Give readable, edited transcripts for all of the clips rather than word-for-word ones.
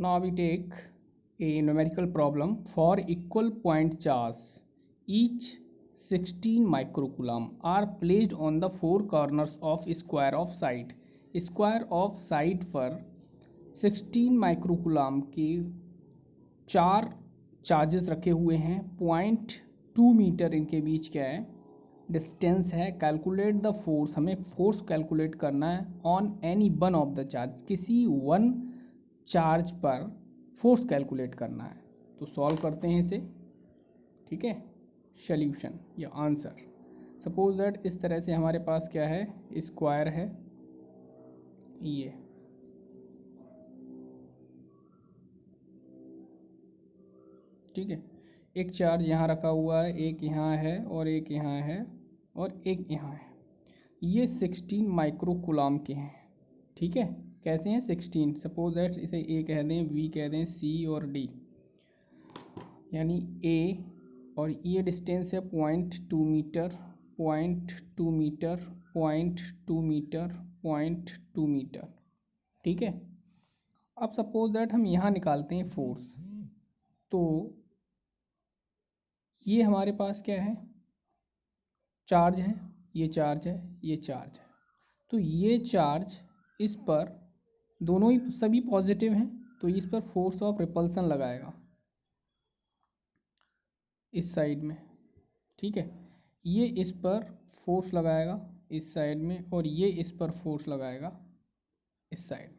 Now we take a numerical problem for equal point charge. Each 16 microcoulomb are placed on the four corners of square of side. Square of side पर 16 microcoulomb के 4 charges रखे हुए हैं. 0.2 metre इनके बीच क्या है, distance है. Calculate the force, हमें फोर्स कैलकुलेट करना है on any one of the charge, किसी वन चार्ज पर फोर्स कैलकुलेट करना है. तो सॉल्व करते हैं इसे. ठीक है, सॉल्यूशन या आंसर. सपोज दैट इस तरह से हमारे पास क्या है, स्क्वायर है ये. ठीक है, एक चार्ज यहाँ रखा हुआ है, एक यहाँ है और एक यहाँ है और एक यहाँ है. ये 16 माइक्रोकूलम के हैं. ठीक है, कैसे हैं 16. सपोज दैट इसे ए कह दें, बी कह दें, सी और डी, यानी ए, और ये डिस्टेंस है 0.2 मीटर, 0.2 मीटर, 0.2 मीटर, 0.2 मीटर. ठीक है, अब सपोज दैट हम यहाँ निकालते हैं फोर्स. तो ये हमारे पास क्या है, चार्ज है, ये चार्ज है, ये चार्ज है. तो ये चार्ज इस पर, दोनों ही सभी पॉजिटिव हैं, तो इस पर फोर्स ऑफ रिपल्सन लगाएगा इस साइड में. ठीक है, ये इस पर फोर्स लगाएगा इस साइड में, और ये इस पर फोर्स लगाएगा इस साइड.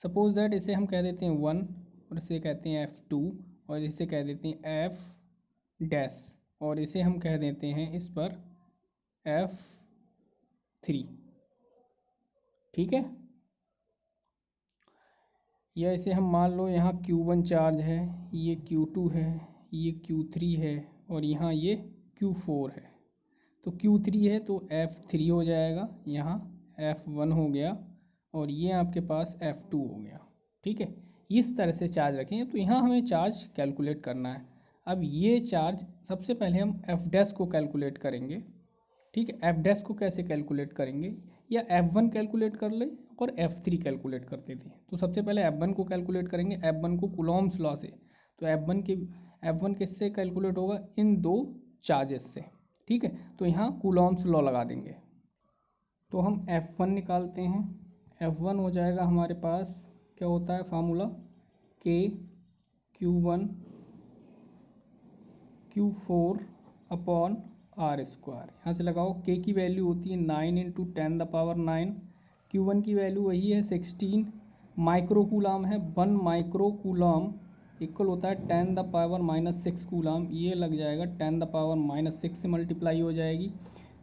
सपोज दैट इसे हम कह देते हैं 1, और इसे कहते हैं F2, और इसे कह देते हैं F', और इसे हम कह देते हैं इस पर F3. ठीक है, या इसे हम मान लो यहाँ Q1 चार्ज है, ये Q2 है, ये Q3 है, और यहाँ ये Q4 है. तो Q3 है तो F3 हो जाएगा, यहाँ F1 हो गया, और ये आपके पास F2 हो गया. ठीक है, इस तरह से चार्ज रखेंगे. तो यहाँ हमें चार्ज कैलकुलेट करना है. अब ये चार्ज, सबसे पहले हम F' को कैलकुलेट करेंगे. ठीक है, F' को कैसे कैलकुलेट करेंगे, या F1 कैलकुलेट कर ले और F3 कैलकुलेट करते थे. तो सबसे पहले F1 को कैलकुलेट करेंगे, F1 को कूलॉम्स लॉ से. तो F1 किससे कैलकुलेट होगा, इन दो चार्जेस से. ठीक है, तो यहाँ कूलॉम्स लॉ लगा देंगे. तो हम F1 निकालते हैं. F1 हो जाएगा हमारे पास, क्या होता है formula, K Q1 Q4 upon R square. यहाँ से लगाओ. K की वैल्यू होती है 9 इंटू 10⁹9. Q1 की वैल्यू वही है 16 माइक्रोकूलम है. 1 माइक्रोकूलम इक्वल होता है 10⁻⁻6 कूलम. ये लग जाएगा 10⁻⁻6 से मल्टीप्लाई हो जाएगी.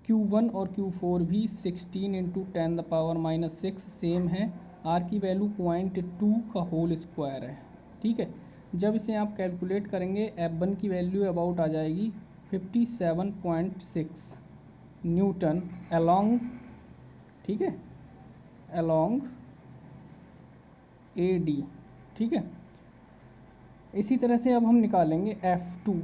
Q1 और Q4 भी 16 इंटू 10⁻⁻6 सेम है. R की वैल्यू 0.2 का होल स्क्वायर है. ठीक है, जब इसे आप कैलकुलेट करेंगे, F1 की वैल्यू अबाउट आ जाएगी 57.6 न्यूटन अलोंग. ठीक है, अलोंग AD. ठीक है, इसी तरह से अब हम निकालेंगे F2.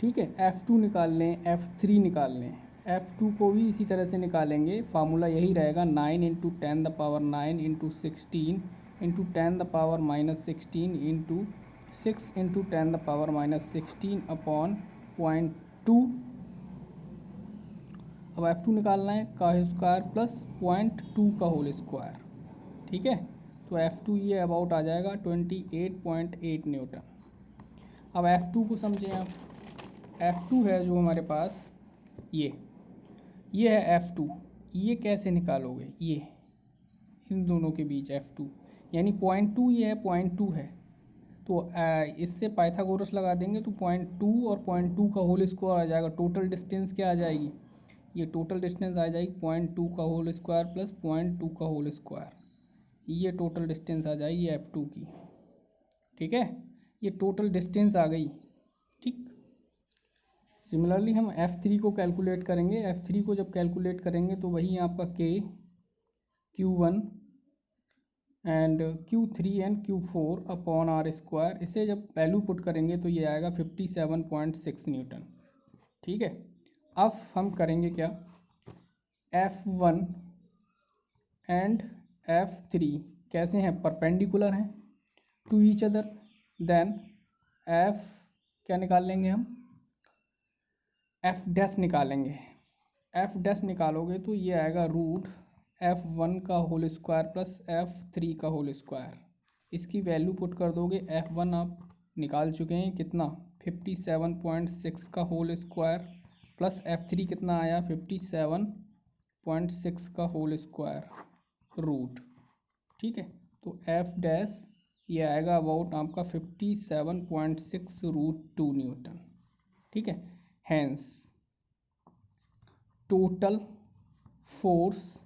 ठीक है, F2 निकाल लें, F3 निकाल लें. F2 को भी इसी तरह से निकालेंगे. फार्मूला यही रहेगा 9 into 10⁹9 into 16 into 10⁻⁻16 into 6 into 10⁻⁻16 upon 0.2. अब F2 निकालना है, का स्क्वायर प्लस 0.2 का होल स्क्वायर. ठीक है, तो F2 ये अबाउट आ जाएगा 28.8 न्यूटन. अब F2 को समझें आप. F2 है जो हमारे पास, ये है F2. ये कैसे निकालोगे, ये इन दोनों के बीच F2, यानी 0.2, ये है 0.2 है. तो इससे पाइथागोरस लगा देंगे, तो 0.2 और 0.2 का होल स्क्वायर आ जाएगा. टोटल डिस्टेंस क्या आ जाएगी, ये टोटल डिस्टेंस आ जाएगी 0.2 का होल स्क्वायर प्लस 0.2 का होल स्क्वायर. ये टोटल डिस्टेंस आ जाएगी F2 की. ठीक है, ये टोटल डिस्टेंस आ गई. ठीक, सिमिलरली हम F3 को कैलकुलेट करेंगे. F3 को जब कैलकुलेट करेंगे तो वही आपका K Q1 and Q3 and Q4 upon R square. इसे जब वैल्यू पुट करेंगे तो ये आएगा 57.6 न्यूटन. ठीक है, अब हम करेंगे क्या, F1 एंड F3 कैसे हैं, परपेंडिकुलर हैं. To each other, then F क्या निकाल लेंगे हम, एफ डैश निकालेंगे। एफ डैश निकालोगे तो ये आएगा रूट F1 का होल स्क्वायर प्लस F3 का होल स्क्वायर। इसकी वैल्यू पुट कर दोगे, F1 आप निकाल चुके हैं कितना 57.6 का होल स्क्वायर प्लस F3 कितना आया 57.6 का होल स्क्वायर रूट। ठीक है, तो एफ डैश ये आएगा अबाउट आपका 57.6 रूट 2 न्यूटन। ठीक है, hence total force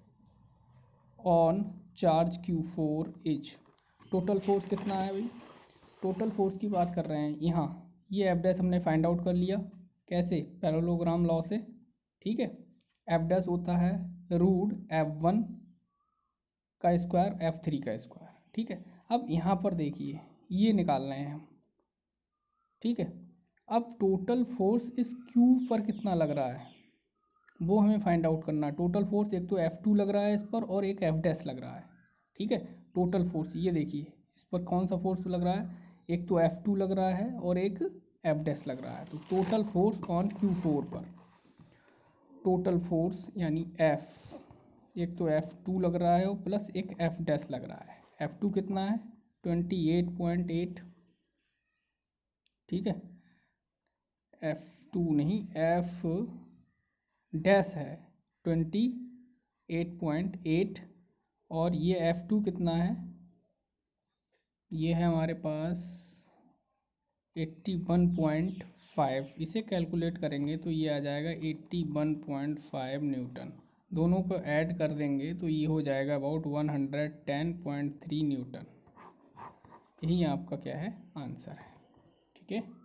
on charge Q4 is, total force कितना है भाई, टोटल फोर्स की बात कर रहे हैं यहाँ। ये एफ डैश हमने फाइंड आउट कर लिया, कैसे, पैरेललोग्राम लॉ से। ठीक है, एफ डैश होता है रूट F1 का स्क्वायर F3 का स्क्वायर। ठीक है, अब यहाँ पर देखिए ये निकाल रहे हैं हम। ठीक है, अब टोटल फोर्स इस Q पर कितना लग रहा है वो हमें फाइंड आउट करना है। टोटल फोर्स एक तो F2 लग रहा है इस पर और एक एफ डैश लग रहा है। ठीक है, टोटल फोर्स ये देखिए इस पर कौन सा फोर्स लग रहा है, एक तो F2 लग रहा है और एक एफ डैश लग रहा है। तो टोटल फोर्स ऑन Q4 पर, टोटल फोर्स यानी F, एक तो F2 लग रहा है और प्लस एक एफ डैश लग रहा है। F2 कितना है 28.8। ठीक है, F2 नहीं एफ डैश है 28.8 और ये F2 कितना है, ये है हमारे पास 81.5। इसे कैलकुलेट करेंगे तो ये आ जाएगा 81.5 न्यूटन। दोनों को ऐड कर देंगे तो ये हो जाएगा अबाउट 110.3 न्यूटन। यही आपका क्या है आंसर है। ठीक है।